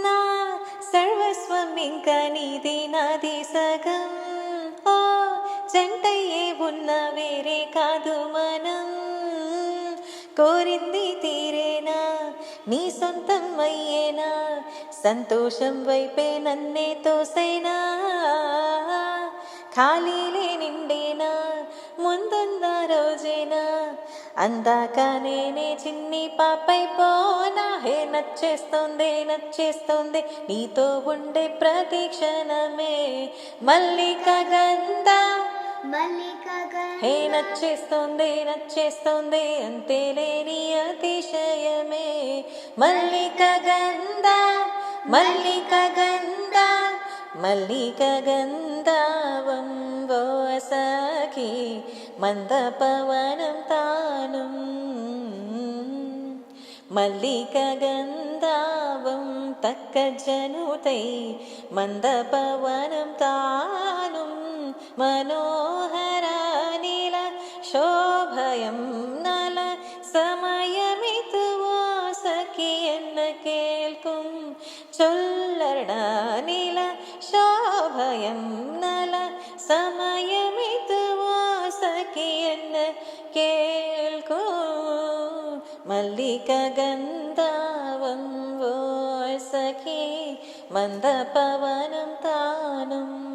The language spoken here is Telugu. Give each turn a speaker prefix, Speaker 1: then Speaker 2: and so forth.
Speaker 1: నా సర్వస్వం ఇంకా నీది నాది సగం. ఓ జంటయ్యే ఉన్న వేరే కాదు మనం. కోరింది తీరేనా నీ సొంతం అయ్యేనా, సంతోషం వైపే నన్నే తోసేనా. ఖాళీలే నిండేనా ముందున్న రోజేనా, అందాక నేనే చిన్ని పాపైపోనా. హే నచ్చేస్తోంది నీతో ఉండే ప్రతి క్షణమే. మల్లిక గంధ హే నచ్చేస్తోంది అంతేలేని అతిశయమే. మల్లిక గంధ మల్లిక గంధావం ఓ సఖి మందపవనం తానుం. మల్లిక గంధావం తక్క జనుతై మందపవనం తానుం. മനോഹര നീല ശോഭയം നല സമയമിതുവോ സഖി എന്ന കേൾക്കും ചൊല്ലട. നീല ശോഭയം നല സമയമിതുവോ സഖി എന്ന കേൾക്കും. മല്ലിക ഗന്ധാവം ഓ സഖി മന്ദപവനം താനും.